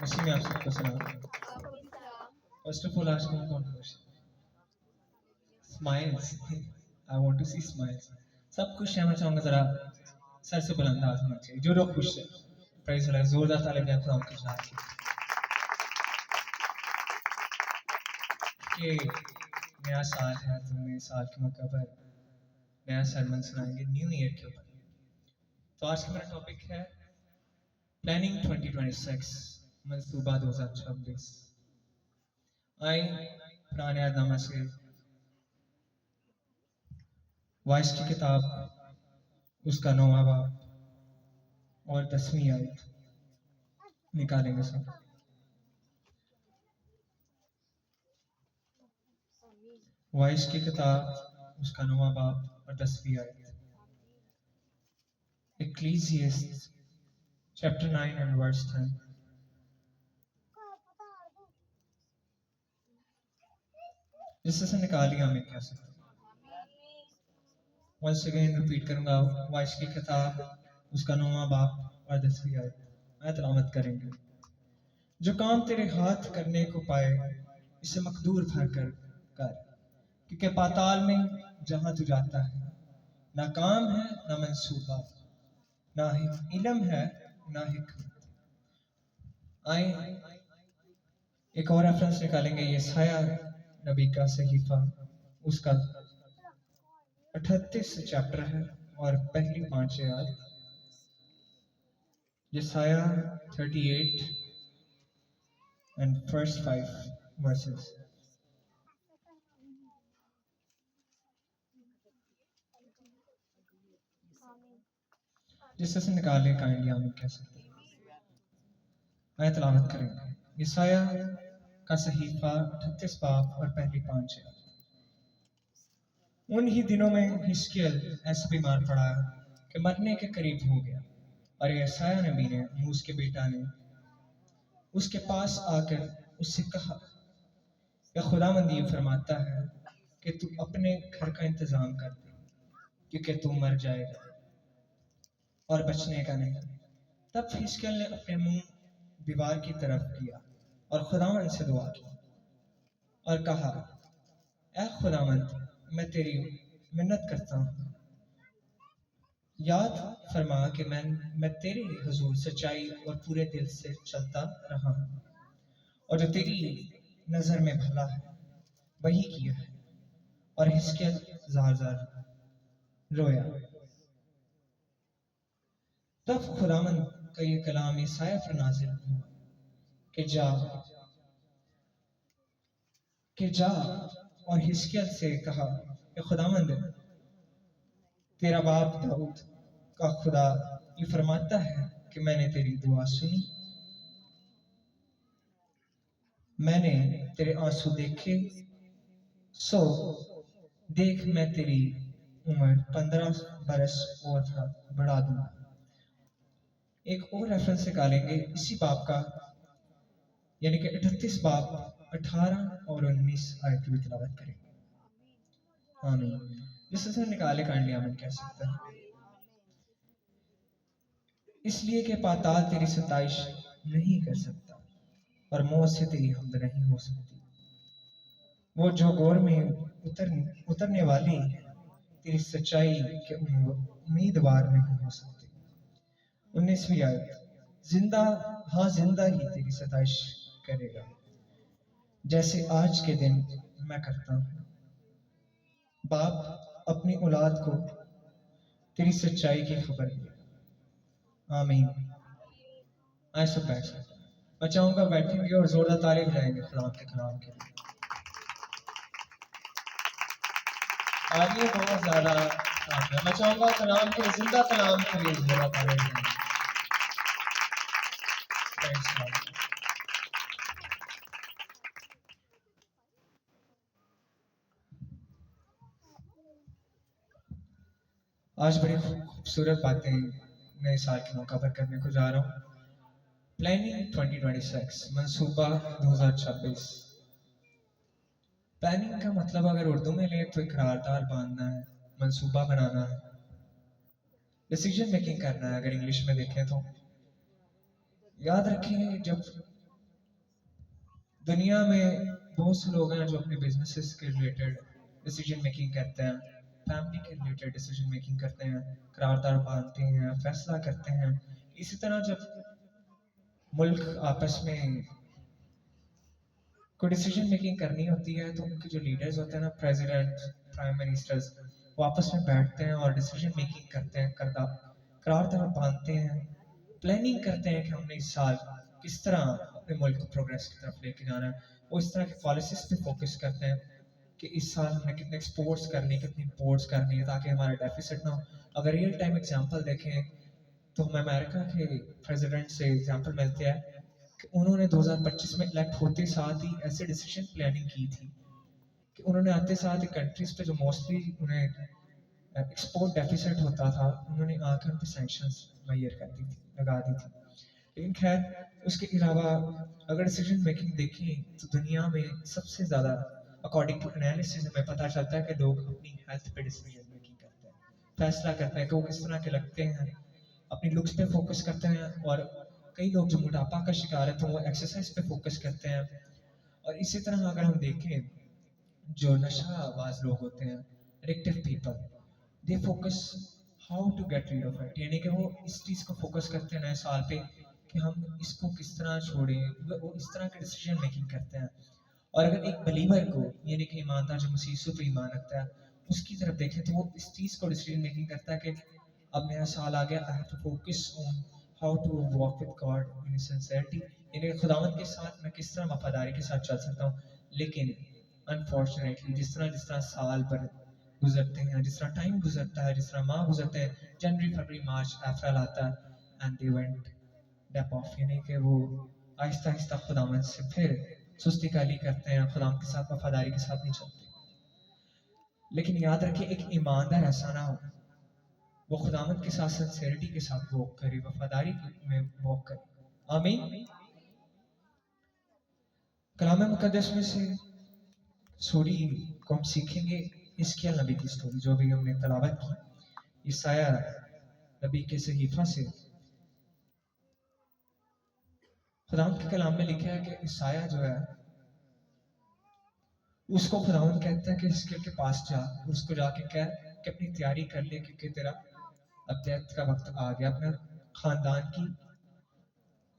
اسی میں آپ سب کو سلام. فرسٹ آف آل آج کون کون خوش ہے؟ Smiles. I want to see smiles. سب خوش ہیں. میں چاہوں گا ذرا سر سے بلند آواز ہونا چاہیے جو لوگ خوش ہیں. پریز اللہ. زوردار طالب نے خدا کے ساتھ کہ نیا سال ہے تو نئے سال کے موقع پر نیا سرمن سنائیں گے نیو ایئر کے اوپر. تو آج کا میرا ٹاپک ہے پلاننگ 2026 منصوبہ 2026. آئیں پرانے عہد نامہ سے وائس کی کتاب اس کا 9واں باب اور 10ویں آیت نکالیں گے سب. وائس کی کتاب اس کا 9واں باب اور 10ویں آیت. Ecclesiastes chapter 9 and verse 10. جس سے نکالی ہمیں کیا سکتے. once again repeat کروں گا. وائس کی کتاب اس کا 9واں باب اور 10ویں آیت. میں تلاوت کریں گے. جو کام تیرے ہاتھ کرنے کو پائے اسے مقدور بھر کر کر، کیونکہ پاتال میں جہاں تو جاتا ہے نہ کام ہے نہ منصوبہ، نہ علم ہے نہ حکمت. آئیں ایک اور ریفرنس نکالیں گے. یہ سایہ نبی کا صحیفہ اس کا 38 چیپٹر ہے اور پہلی 5 آیات. یسایہ 38 and first 5 verses. جس سے نکالے کائنڈلی آمین کہہ سکتے ہیں. میں تلاوت کریں گے. یسایہ کا صحیفہ 38 باب اور پہلی 5 آیات. ان ہی دنوں میں حزقیل ایسا بیمار پڑا کہ مرنے کے قریب ہو گیا، اور یسایہ نبی نے موس کے بیٹا نے اس کے پاس آ کر اس سے کہا کہ خداوند یہ فرماتا ہے کہ تو اپنے گھر کا انتظام کر دے کیونکہ تو مر جائے گا اور بچنے کا نہیں. تب حزقیل نے اپنے منہ دیوار کی طرف کیا اور خداوند سے دعا کی اور کہا اے خداوند میں تیری منت کرتا ہوں، یاد فرما کہ میں تیرے حضور سچائی اور پورے دل سے چلتا رہا ہوں، اور جو تیری نظر میں بھلا ہے وہی کیا ہے. اور حزقیل زار زار رویا. تب خداوند کا یہ کلام یسایہ پر نازل ہوا کہ جا اور حزقیل سے کہا کہ خداوند تیرا باپ داؤد کا خدا یہ فرماتا ہے کہ میں نے تیری دعا سنی، میں نے تیرے آنسو دیکھے، سو دیکھ میں تیری عمر 15 برس اور بڑھا دوں گا. ایک اور ریفرنس نکالیں گے اسی باپ کا، یعنی کہ 38 باپ 18 اور 19 آیت کی تلاوت کریں. آمین. جس سے نکالے کائنڈلی آمین کہہ سکتا ہے. اس لیے کہ پاتال تیری ستائش نہیں کر سکتا اور موت سے تیری حمد نہیں ہو سکتی. وہ جو گور میں اترنے والی تیری سچائی کے امیدوار نہیں ہو سکتے. 19ویں آیت. زندہ ہی تیری ستائش کرے گا جیسے آج کے دن میں کرتا ہوں. باپ اپنی اولاد کو تیری سچائی کی خبر دے. آمین. آئے سب بیٹھ جائیں. میں چاہوں گا بیٹھیں گے اور زوردار تعریف جائیں گے خدا کے کلام کے لیے. آئیے بہت زیادہ میں چاہوں گا کلام کے زندہ کلام کے لیے زوردار تعریف جائیں گے. آج بڑی خوبصورت باتیں نئے سال کے موقع پر کرنے کو جا رہا ہوں. پلاننگ 2026 منصوبہ 2026. پلاننگ کا مطلب اگر اردو میں لیں تو اقراردار باندھنا ہے، منصوبہ بنانا ہے، ڈیسیجن میکنگ کرنا ہے. اگر انگلش میں دیکھیں تو یاد رکھیں جب دنیا میں بہت سے لوگ ہیں جو اپنے بزنسز کے ریلیٹڈ ڈیسیجن میکنگ کرتے ہیں، فیملی کے ریلیٹڈ ڈیسیجن میکنگ کرتے ہیں، قرارداد باندھتے ہیں، فیصلہ کرتے ہیں. اسی طرح جب ملک آپس میں کوئی ڈیسیجن میکنگ کرنی ہوتی ہے تو ان کے جو لیڈرز ہوتے ہیں نا، پریزیڈنٹ، پرائم منسٹرز، وہ آپس میں بیٹھتے ہیں اور ڈیسیجن میکنگ کرتے ہیں، قرارداد باندھتے ہیں، پلاننگ کرتے ہیں کہ ہم نے اس سال کس طرح اپنے ملک کو پروگریس کی طرف لے کے جانا ہے. وہ اس طرح کی پالیسیز پہ فوکس کرتے ہیں کہ اس سال ہم نے کتنے ایکسپورٹس کرنی ہے، کتنی امپورٹس کرنی ہے تاکہ ہمارا ڈیفیسٹ نہ ہو. اگر ریئل ٹائم ایگزامپل دیکھیں تو ہمیں امریکہ کے پریزیڈنٹ سے ایگزامپل ملتے ہیں کہ انہوں نے 2025 میں الیکٹ ہوتے ساتھ ہی ایسے ڈیسیجن پلاننگ کی تھی کہ انہوں نے آتے ساتھ ہی کنٹریز پہ جو موسٹلی انہیں ایکسپورٹ ڈیفیسٹ ہوتا تھا، انہوں نے آ کے ان پہ سینکشنز معیر کر دی تھی، لگا دی تھی. لیکن خیر، اس کے علاوہ اگر ڈیسیجن میکنگ دیکھیں تو دنیا میں سب سے زیادہ اکارڈنگ ٹو انالیسز ہمیں پتہ چلتا ہے کہ لوگ اپنی ہیلتھ پہ ڈیسیجن میکنگ کرتے ہیں، فیصلہ کرتے ہیں کہ وہ کس طرح کے لگتے ہیں، اپنی لکس پہ فوکس کرتے ہیں. اور کئی لوگ جو موٹاپا کا شکار ہیں تو وہ ایکسرسائز پہ فوکس کرتے ہیں. اور اسی طرح اگر ہم دیکھیں جو نشہ آواز لوگ ہوتے ہیں، addictive people, they focus how to get rid of it, یعنی کہ وہ اس چیز کو فوکس کرتے ہیں نئے سال پہ کہ ہم اس کو کس طرح چھوڑیں. وہ اس طرح کے ڈیسیجن میکنگ کرتے ہیں. اور اگر ایک بلیور کو، یعنی کہ ایماندار جو مسیح یسوع پہ ایمان رکھتا ہے، اس کی طرف دیکھیں تو وہ اس چیز کو ڈیسیجن میکنگ کرتا ہے کہ اب نیا سال آ گیا، I have to focus on how to walk with God in sincerity, یعنی کہ خداوند کے ساتھ میں کس طرح وفاداری کے ساتھ چل سکتا ہوں. لیکن انفارچونیٹلی جس طرح سال پر گزرتے ہیں، جس طرح ٹائم گزرتا ہے، جس طرح ماہ گزرتے ہیں، جنوری، فروری، مارچ، اپریل آتا ہے، and they went deep of, یعنی کہ وہ آہستہ آہستہ خداوند سے پھر سستی کالی کرتے ہیں، خداوند کے ساتھ وفاداری کے ساتھ نہیں چلتے. لیکن یاد رکھیں ایک ایماندار ایسا نہ ہو، وہ خداوند کے ساتھ سنسیئرٹی کے ساتھ واک کرے، وفاداری میں واک کرے. آمین. کلام مقدس میں سے سوری کو ہم سیکھیں گے حزقیال نبی کی سٹوری جو بھی ہم نے تلاوت کی یسایہ نبی کے صحیفہ سے. خداوند کے کلام میں لکھا ہے کہ یسایہ جو ہے اس کو خداوند کہتا ہے کہ حزقیال کے پاس جا، اس کو جا کے کہہ کہ اپنی تیاری کر لے کیونکہ تیرا اب ڈیتھ کا وقت آ گیا، اپنا خاندان کی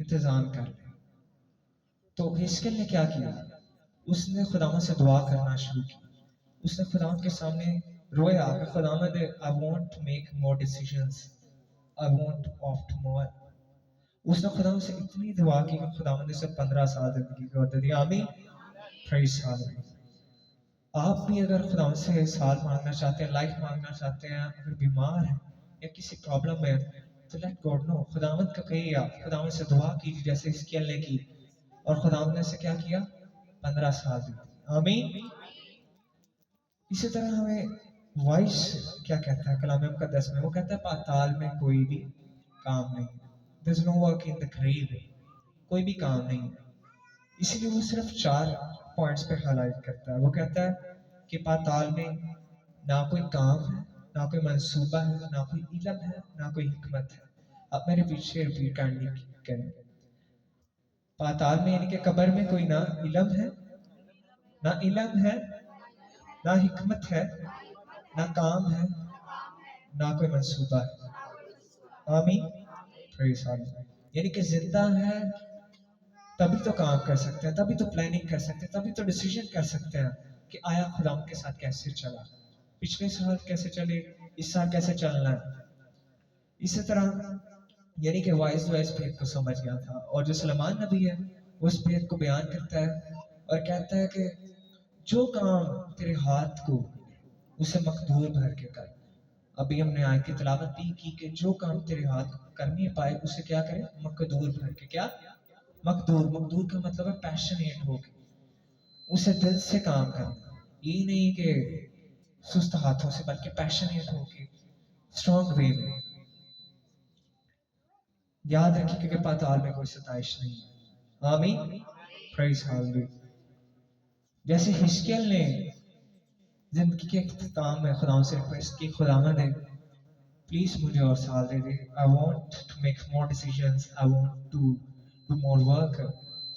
انتظام کر لے. تو حزقیال نے کیا کیا؟ اس نے خداوند سے دعا کرنا شروع کی. اس نے خداوند کے سامنے رویا کہ خداوند I want to make more decisions, I want to opt more. اس نے خداوند سے اتنی دعا کی کہ خداوند نے اسے 15 سال زندگی کا عہدہ دیا. آمین. پریز ہالے. آپ بھی اگر خداوند سے سال مانگنا چاہتے ہیں، لائف مانگنا چاہتے ہیں، اگر بیمار ہیں یا کسی پرابلم میں تو لیٹ گاڈ نو، خداوند کا کہیے، آپ خداوند سے دعا کیجیے جیسے حزقیال نے کی، اور خداوند نے اسے کیا کیا؟ 15 سال دی. آمین. اسی طرح ہمیں وائس کیا کہتا ہے کلام مقدس میں؟ وہ کہتا ہے پاتال میں کوئی بھی کام نہیں، there's no work in the grave، کوئی بھی کام نہیں. اسی لیے وہ صرف 4 پوائنٹس پہ ہائی لائٹ کرتا ہے. وہ کہتا ہے کہ پاتال میں نہ کوئی کام ہے، نہ کوئی منصوبہ ہے، نہ کوئی علم ہے، نہ کوئی حکمت ہے. آپ میرے پیچھے ریپیٹ کرنے کریں. پاتال میں یعنی کہ قبر میں کوئی نہ علم ہے، نہ علم ہے، نہ حکمت ہے، نہ کام ہے، نہ کوئی منصوبہ ہے. آمین. پریز ہالے. یعنی کہ زندہ ہے تبھی تو کام کر سکتے ہیں، تبھی تو پلاننگ کر سکتے ہیں، تبھی تو ڈیسیجن کر سکتے ہیں کہ آیا خدا کے ساتھ کیسے چلا، پچھلے سال کیسے چلے، اس سال کیسے چلنا ہے. اسی طرح یعنی کہ وائز بھید کو سمجھ گیا تھا. اور جو سلیمان نبی ہے وہ اس بھید کو بیان کرتا ہے اور کہتا ہے کہ جو کام تیرے ہاتھ کو اسے مقدور بھر کے کر. ابھی ہم نے آیت کی تلاوت بھی کی کہ جو کام تیرے ہاتھ کرنے پائے اسے کیا کرے؟ مقدور بھر کے. کیا مقدور؟ مقدور کا مطلب ہے پیشنیٹ ہو کے، اسے دل سے کام کرنا. یہ نہیں کہ سست ہاتھوں سے، بلکہ پیشنیٹ ہو کے، اسٹرانگ وے میں. یاد رکھیے کیونکہ پاتال میں کوئی ستائش نہیں ہے. آمین. پریز ہالے. جیسے حزقیال نے زندگی کے اختتام میں خدا سے ریکویسٹ کی، خداوند نے پلیز مجھے اور سال دے دے. I want to make more decisions, I want to do more work.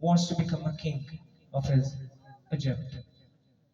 wants to become a king of his Egypt.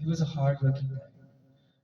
He was a hard working man.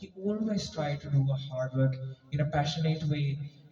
He always tried to do a hard work in a passionate way.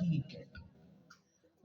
he get.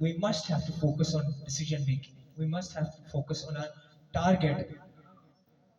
We must have to focus on decision making. We must have to focus on our target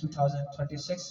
2026